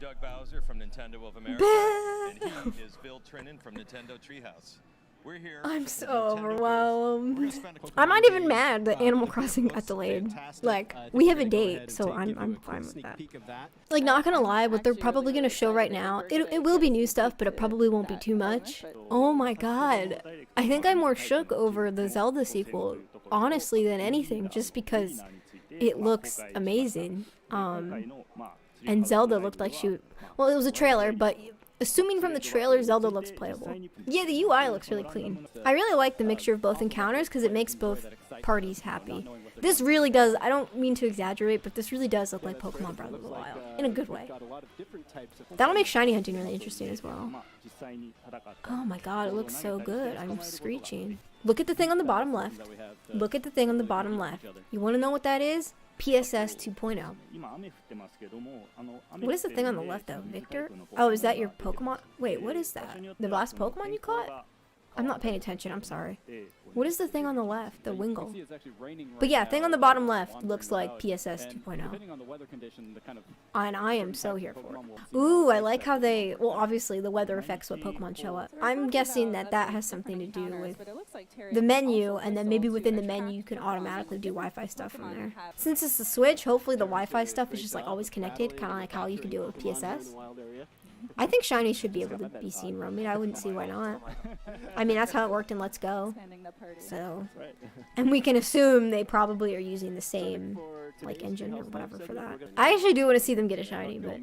Doug Bowser from Nintendo of America, and he is Bill Trinan from Nintendo Treehouse. We're here. I'm so overwhelmed. I'm not even mad that Animal Crossing got delayed. Like, we have a date, so I'm fine with that. Like, not gonna lie, what they're probably gonna show right now, it will be new stuff, but it probably won't be too much. Oh my god. I think I'm more shook over the Zelda sequel, honestly, than anything, just because it looks amazing. And Zelda looked like well, it was a trailer, but assuming from the trailer, Zelda looks playable. Yeah, the UI looks really clean. I really like the mixture of both encounters because it makes both parties happy. This really does, I don't mean to exaggerate, but this really does look like Pokemon Breath of the Wild, in a good way. That'll make shiny hunting really interesting as well. Oh my god, it looks so good. I'm screeching. Look at the thing on the bottom left. Look at the thing on the bottom left. You want to know what that is? PSS 2.0. What is the thing on the left though? Victor? Oh, is that your Pokemon? Wait, what is that? The last Pokemon you caught? I'm not paying attention, I'm sorry. What is the thing on the left? The Wingull. But yeah, thing on the bottom left looks like PSS 2.0. And I am so here for it. Ooh, I like how they, well obviously the weather affects what Pokemon show up. I'm guessing that that has something to do with the menu, and then maybe within the menu you can automatically do Wi-Fi stuff from there. Since it's the Switch, hopefully the Wi-Fi stuff is just like always connected, kind of like how you can do it with PSS. I think shiny should be able to be seen roaming. I wouldn't see why not. I mean, that's how it worked in Let's Go. So, and we can assume they probably are using the same like engine or whatever for that. I actually do want to see them get a shiny, but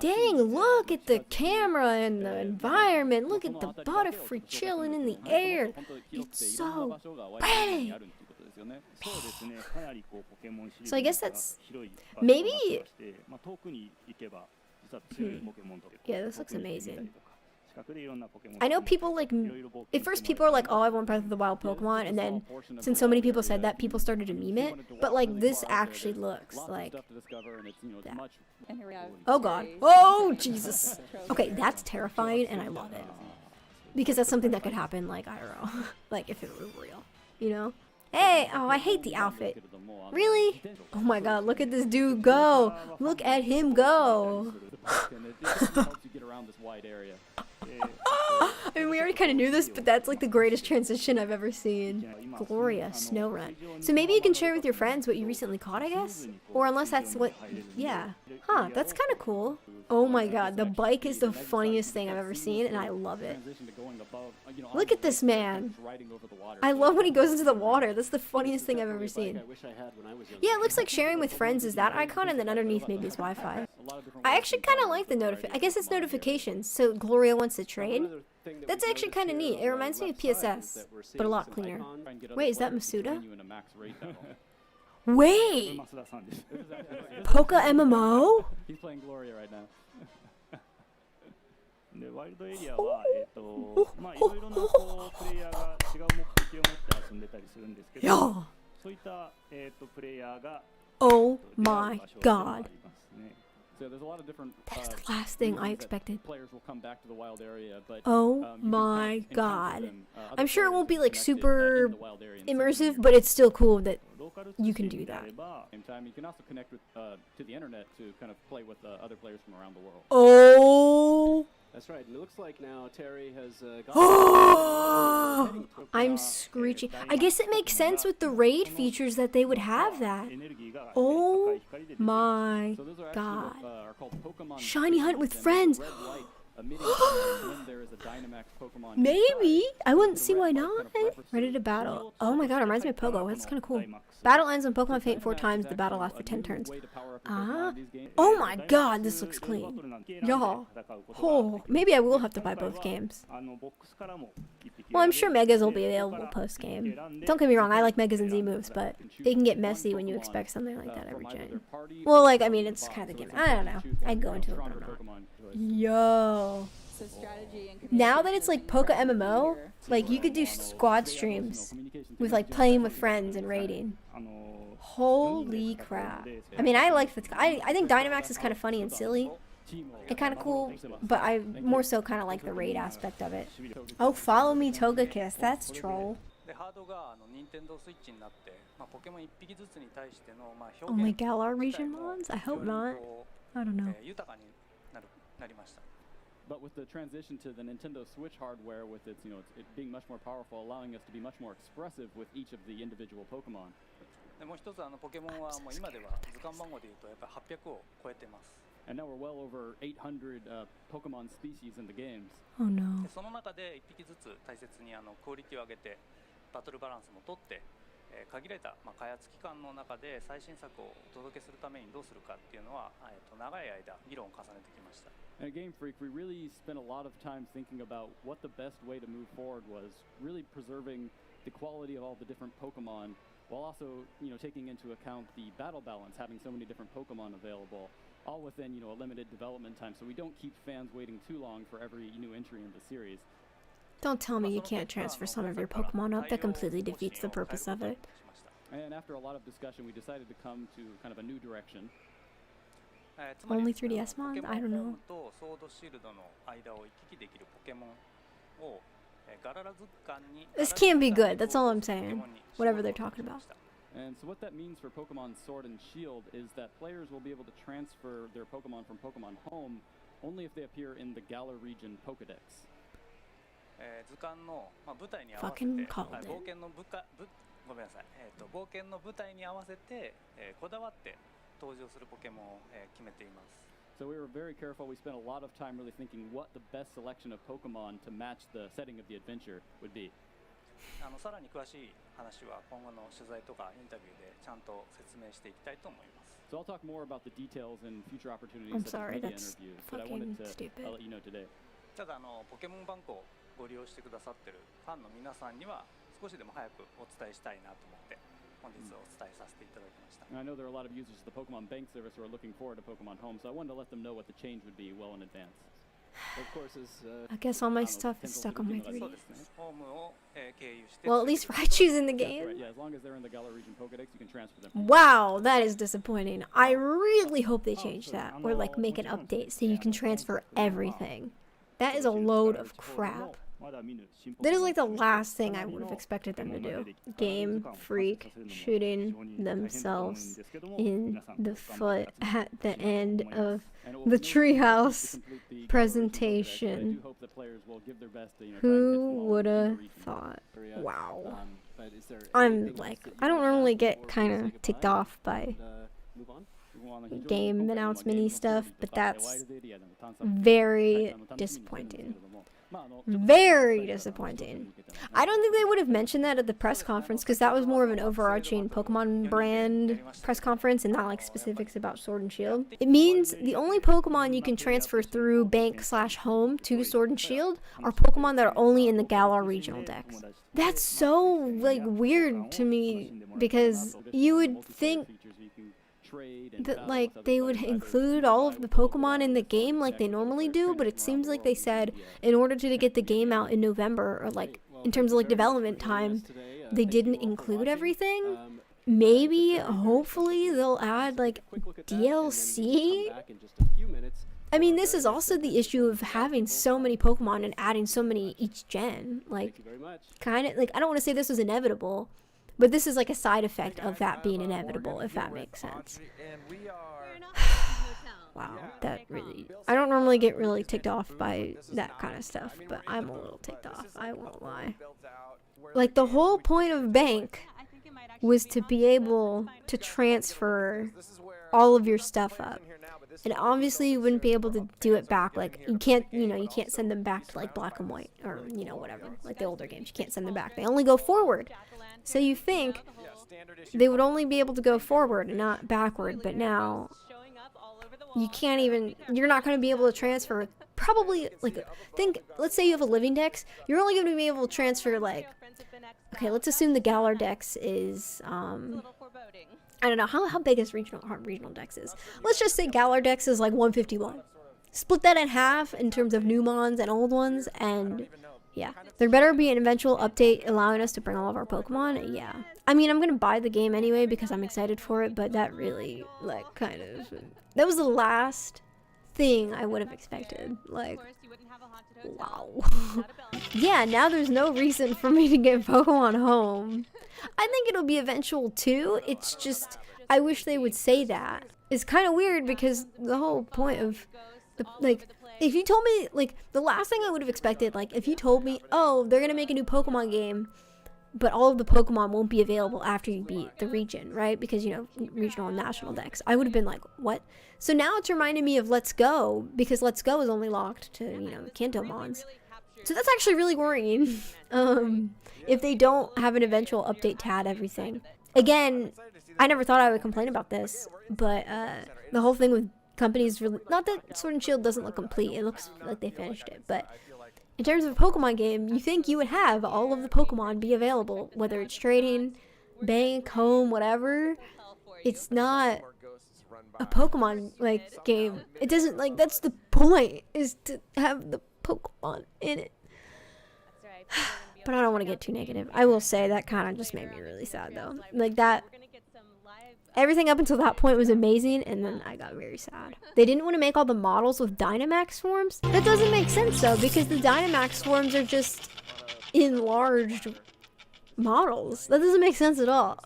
dang, look at the camera and the environment. Look at the Butterfree chilling in the air. It's so pretty. So I guess that's maybe. Yeah, this looks amazing. I know people like, at first people are like, oh, I want Breath of the Wild Pokemon, and then since so many people said that, people started to meme it, but like this actually looks like that. Oh god. Oh Jesus. Okay, that's terrifying and I love it. Because that's something that could happen like IRL. Like if it were real, you know? Hey, oh, I hate the outfit. Really? Oh my god, look at this dude go. Look at him go. I mean, we already kind of knew this, but that's like the greatest transition I've ever seen. Gloria, snow run. So maybe you can share with your friends what you recently caught, I guess? Or unless that's what, yeah. Huh, that's kind of cool. Oh my god, the bike is the funniest thing I've ever seen, and I love it. Look at this man. I love when he goes into the water. That's the funniest thing I've ever seen. Yeah, it looks like sharing with friends is that icon, and then underneath maybe is Wi-Fi. I actually kind of like the I guess it's notifications, so Gloria wants to trade. That's actually kind of neat. It reminds me of PSS, but a lot cleaner. Wait, is that Masuda? Wait! Poca MMO? He's playing Gloria right now. Yeah. Oh my god. So there's a lot of different that's the last thing I expected. Players will come back to the wild area, but, oh my god. I'm sure it won't be like super immersive, but it's still cool that you can do that. Same time, you can also connect with to the internet to kind of play with other players from around the world. Oh. That's right. And it looks like now Terry has I'm screeching. I guess it makes sense with the raid features that they would have that. Oh my god. Shiny hunt with friends. Maybe. I wouldn't see why not. Ready to battle. Oh my god, it reminds me of Pogo. That's kind of cool. Battle ends when Pokemon faint 4 times. The battle lasts for 10 turns. Ah. Oh my god, this looks clean. Y'all. Oh, maybe I will have to buy both games. Well, I'm sure Megas will be available post-game. Don't get me wrong, I like Megas and Z-moves, but they can get messy when you expect something like that every gen. Well, like, I mean, it's kind of the game. I don't know. I'd go into it, but I'm not. Yo. Now that it's like Poca MMO, like you could do squad streams with like playing with friends and raiding. Holy crap. I mean, I like I think Dynamax is kind of funny and silly and kind of cool, but I more so kind of like the raid aspect of it. Oh, follow me Togekiss, that's troll. Oh my Galar region mons? I hope not. I don't know. But with the transition to the Nintendo Switch hardware, with its, it being much more powerful, allowing us to be much more expressive with each of the individual Pokemon. And now we're well over 800 Pokemon species in the games. Oh no. And at Game Freak, we really spent a lot of time thinking about what the best way to move forward was, really preserving the quality of all the different Pokemon, while also, taking into account the battle balance, having so many different Pokemon available, all within, a limited development time, so we don't keep fans waiting too long for every new entry in the series. Don't tell me you can't transfer some of your Pokemon up. That completely defeats the purpose of it. And after a lot of discussion, we decided to come to kind of a new direction. Only 3DS Mon? I don't know. This can't be good, that's all I'm saying. Whatever they're talking about. And so what that means for Pokemon Sword and Shield is that players will be able to transfer their Pokemon from Pokemon Home only if they appear in the Galar region Pokedex. Fucking called it. So we were very careful. We spent a lot of time really thinking what the best selection of Pokemon to match the setting of the adventure would be. So I'll talk more about the details and future opportunities I'm at the sorry, media that's interview, but I fucking wanted to stupid. let you know today. And I know there are a lot of users of the Pokemon Bank service who are looking forward to Pokemon Home, so I wanted to let them know what the change would be well in advance. Of course, I guess all my stuff is stuck on my 3DS. Well, at least Raichu's in the game. Right, yeah, as long as they're in the Galar region Pokedex, you can transfer them. Wow, that is disappointing. I really hope they change that, or like make an update so you can transfer everything. That is a load of crap. That is like the last thing I would have expected them to do. Game Freak shooting themselves in the foot at the end of the Treehouse presentation. Who would have thought? Wow. I'm like, I don't normally get kind of ticked off by game announcement-y stuff, but that's very disappointing. Very disappointing. I don't think they would have mentioned that at the press conference, because that was more of an overarching Pokemon brand press conference and not like specifics about Sword and Shield. It means the only Pokemon you can transfer through Bank/Home to Sword and Shield are Pokemon that are only in the Galar regional dex. That's so like weird to me, because you would think that like they would include all of the Pokemon in the game like they normally do, but it seems like they said in order to get the game out in November, or like in terms of like development time, they didn't include everything. Maybe, hopefully they'll add like DLC. I mean, this is also the issue of having so many Pokemon and adding so many each gen. Like, kind of like, I don't want to say this was inevitable, but this is like a side effect of that being inevitable, if that makes sense. Wow, that really... I don't normally get really ticked off by that kind of stuff, but I'm a little ticked off, I won't lie. Like, the whole point of Bank was to be able to transfer all of your stuff up. And obviously you wouldn't be able to do it back, like, you can't send them back to, like, Black and White, or, whatever, like the older games. You can't send them back. They only go forward. So you think they would only be able to go forward and not backward, but now you can't even, you're not going to be able to transfer, probably, like, let's say you have a living dex, you're only going to be able to transfer, like, okay, let's assume the Galar dex is, I don't know, how big is regional dex is? Let's just say Galar dex is like 151. Split that in half in terms of new mons and old ones, and yeah, there better be an eventual update allowing us to bring all of our Pokemon. Yeah, I mean, I'm gonna buy the game anyway because I'm excited for it, but that really, like, kind of, that was the last thing I would have expected. Like, wow. Yeah, now there's no reason for me to get Pokemon Home. I think it'll be eventual too. It's just, I wish they would say that. It's kind of weird because the whole point of, like, if you told me, like, the last thing I would have expected, like, if you told me, oh, they're gonna make a new Pokemon game, but all of the Pokemon won't be available after you beat the region, right? Because, you know, regional and national decks. I would have been like, what? So now it's reminding me of Let's Go, because Let's Go is only locked to, you know, Kanto Mons. So that's actually really worrying. If they don't have an eventual update to add everything. Again, I never thought I would complain about this, but the whole thing with companies really, not that Sword and Shield doesn't look complete, it looks like they finished it, but in terms of a Pokemon game, you think you would have all of the Pokemon be available, whether it's trading, bank, home, whatever. It's not a Pokemon, like, game. It doesn't, like, that's the point, is to have the Pokemon in it. But I don't want to get too negative. I will say that kind of just made me really sad, though. Like, that, everything up until that point was amazing, and then I got very sad. They didn't want to make all the models with Dynamax forms? That doesn't make sense, though, because the Dynamax forms are just enlarged models. That doesn't make sense at all,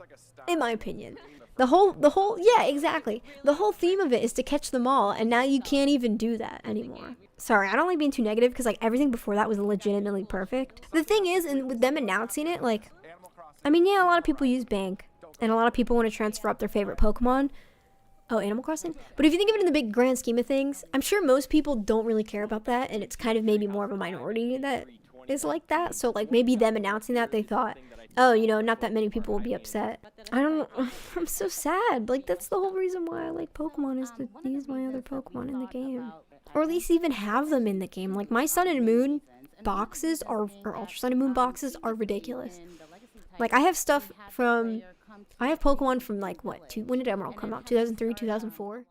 in my opinion. The whole, yeah, exactly. The whole theme of it is to catch them all, and now you can't even do that anymore. Sorry, I don't like being too negative, because, like, everything before that was legitimately perfect. The thing is, and with them announcing it, like, I mean, yeah, a lot of people use bank, and a lot of people want to transfer up their favorite Pokemon. Oh, Animal Crossing? But if you think of it in the big grand scheme of things, I'm sure most people don't really care about that, and it's kind of maybe more of a minority that is like that. So, like, maybe them announcing that, they thought, oh, you know, not that many people will be upset. I'm so sad. Like, that's the whole reason why I like Pokemon, is to use my other Pokemon in the game. Or at least even have them in the game. Like, my Sun and Moon boxes or Ultra Sun and Moon boxes are ridiculous. Like, I have stuff from, I have Pokemon from, like, what, when did Emerald come out? 2003, 2004?